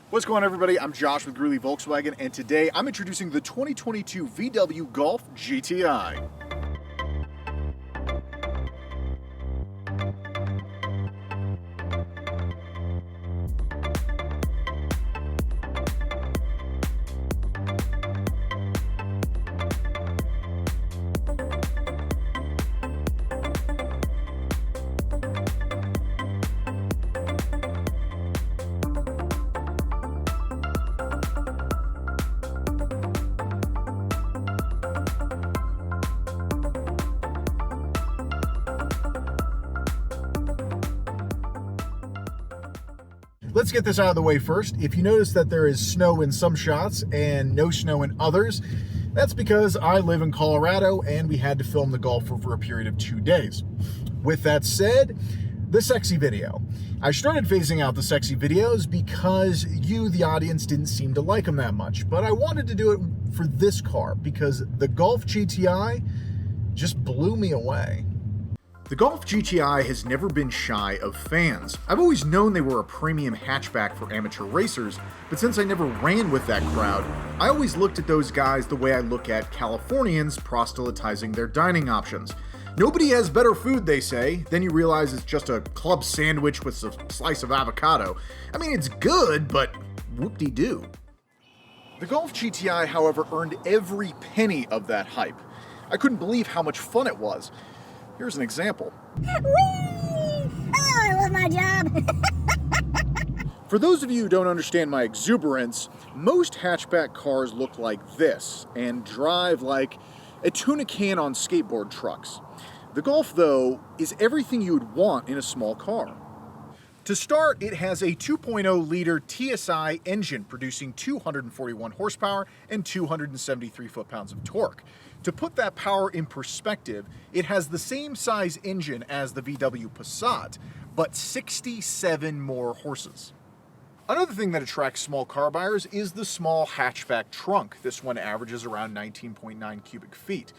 What's going on, everybody? I'm Josh with Greeley Volkswagen, and today I'm introducing the 2022 VW Golf GTI. Let's get this out of the way first. If you notice that there is snow in some shots and no snow in others, that's because I live in Colorado and we had to film the Golf for a period of 2 days. With that said, the sexy video. I started phasing out the sexy videos because you, the audience, didn't seem to like them that much. But I wanted to do it for this car because the Golf GTI just blew me away. The Golf GTI has never been shy of fans. I've always known they were a premium hatchback for amateur racers, but since I never ran with that crowd, I always looked at those guys the way I look at Californians proselytizing their dining options. Nobody has better food, they say, then you realize it's just a club sandwich with a slice of avocado. I mean, it's good, but whoop-de-doo. The Golf GTI, however, earned every penny of that hype. I couldn't believe how much fun it was. Here's an example. Whee! Oh, I love my job. For those of you who don't understand my exuberance, most hatchback cars look like this and drive like a tuna can on skateboard trucks. The Golf, though, is everything you would want in a small car. To start, it has a 2.0-liter TSI engine producing 241 horsepower and 273 foot-pounds of torque. To put that power in perspective, it has the same size engine as the VW Passat, but 67 more horses. Another thing that attracts small car buyers is the small hatchback trunk. This one averages around 19.9 cubic feet.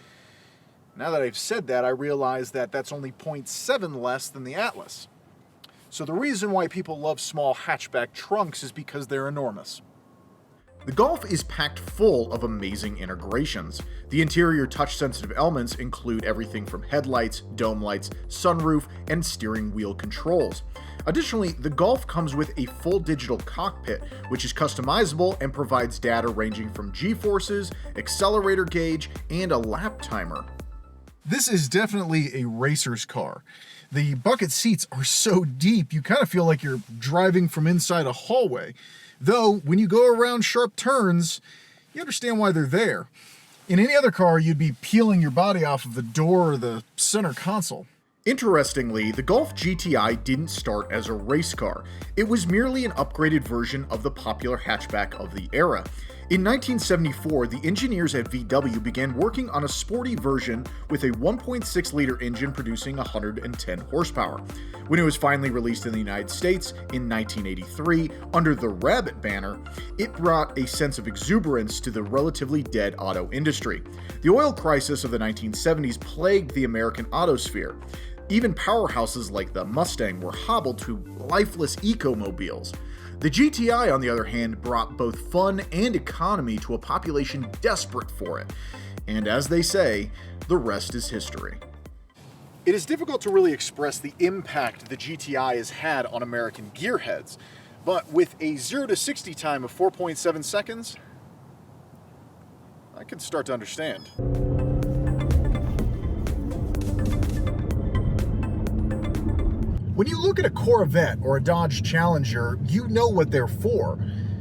Now that I've said that, I realize that that's only 0.7 less than the Atlas. So the reason why people love small hatchback trunks is because they're enormous. The Golf is packed full of amazing integrations. The interior touch-sensitive elements include everything from headlights, dome lights, sunroof, and steering wheel controls. Additionally, the Golf comes with a full digital cockpit, which is customizable and provides data ranging from G-forces, accelerator gauge, and a lap timer. This is definitely a racer's car. The bucket seats are so deep, you kind of feel like you're driving from inside a hallway. Though, when you go around sharp turns, you understand why they're there. In any other car, you'd be peeling your body off of the door or the center console. Interestingly, the Golf GTI didn't start as a race car. It was merely an upgraded version of the popular hatchback of the era. In 1974, the engineers at VW began working on a sporty version with a 1.6-liter engine producing 110 horsepower. When it was finally released in the United States in 1983 under the Rabbit banner, it brought a sense of exuberance to the relatively dead auto industry. The oil crisis of the 1970s plagued the American autosphere. Even powerhouses like the Mustang were hobbled to lifeless eco-mobiles. The GTI, on the other hand, brought both fun and economy to a population desperate for it. And as they say, the rest is history. It is difficult to really express the impact the GTI has had on American gearheads, but with a 0 to 60 time of 4.7 seconds, I can start to understand. When you look at a Corvette or a Dodge Challenger, you know what they're for.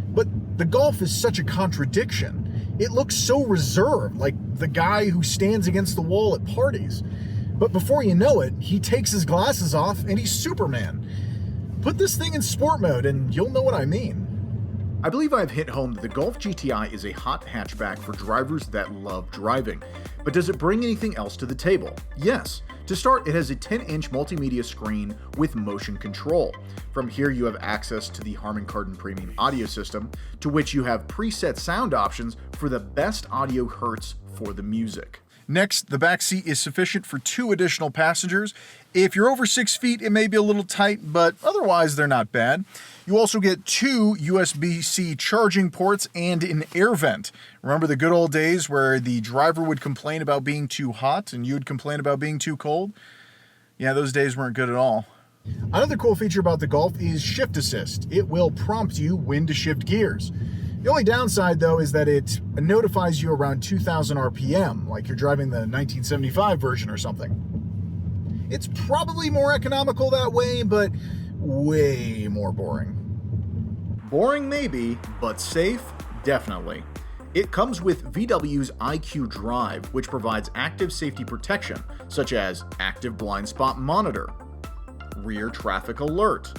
But the Golf is such a contradiction. It looks so reserved, like the guy who stands against the wall at parties. But before you know it, he takes his glasses off and he's Superman. Put this thing in sport mode and you'll know what I mean. I believe I've hit home that the Golf GTI is a hot hatchback for drivers that love driving. But does it bring anything else to the table? Yes. To start, it has a 10-inch multimedia screen with motion control. From here you have access to the Harmon Kardon premium audio system, to which you have preset sound options for the best audio hertz for the music. Next, the back seat is sufficient for 2 additional passengers. If you're over 6 feet, it may be a little tight, but otherwise they're not bad. You also get 2 USB-C charging ports and an air vent. Remember the good old days where the driver would complain about being too hot and you'd complain about being too cold? Yeah, those days weren't good at all. Another cool feature about the Golf is shift assist. It will prompt you when to shift gears. The only downside, though, is that it notifies you around 2,000 RPM, like you're driving the 1975 version or something. It's probably more economical that way, but way more boring. Boring maybe, but safe definitely. It comes with VW's IQ Drive, which provides active safety protection, such as active blind spot monitor, rear traffic alert,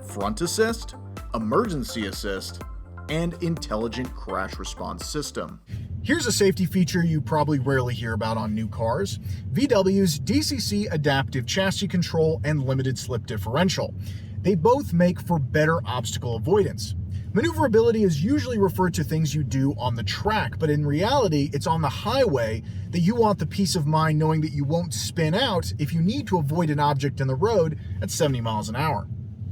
front assist, emergency assist, and intelligent crash response system. Here's a safety feature you probably rarely hear about on new cars: VW's DCC adaptive chassis control and limited slip differential. They both make for better obstacle avoidance. Maneuverability is usually referred to things you do on the track, but in reality, it's on the highway that you want the peace of mind knowing that you won't spin out if you need to avoid an object in the road at 70 miles an hour.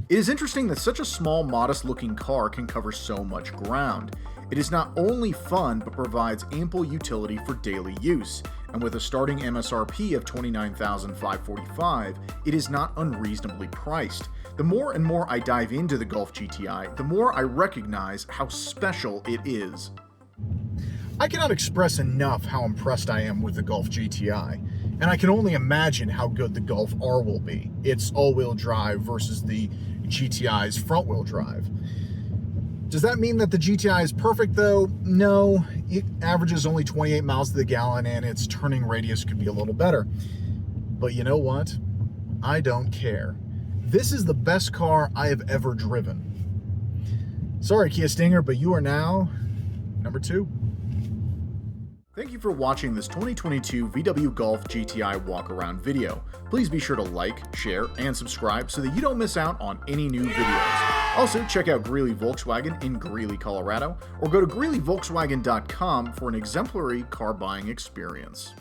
It is interesting that such a small, modest-looking car can cover so much ground. It is not only fun, but provides ample utility for daily use, and with a starting MSRP of $29,545, it is not unreasonably priced. The more and more I dive into the Golf GTI, the more I recognize how special it is. I cannot express enough how impressed I am with the Golf GTI, and I can only imagine how good the Golf R will be. It's all-wheel drive versus the GTI's front-wheel drive. Does that mean that the GTI is perfect though? No, it averages only 28 miles to the gallon and its turning radius could be a little better. But you know what? I don't care. This is the best car I have ever driven. Sorry, Kia Stinger, but you are now number 2. Thank you for watching this 2022 VW Golf GTI walk-around video. Please be sure to like, share, and subscribe so that you don't miss out on any new videos. Also, check out Greeley Volkswagen in Greeley, Colorado, or go to GreeleyVolkswagen.com for an exemplary car buying experience.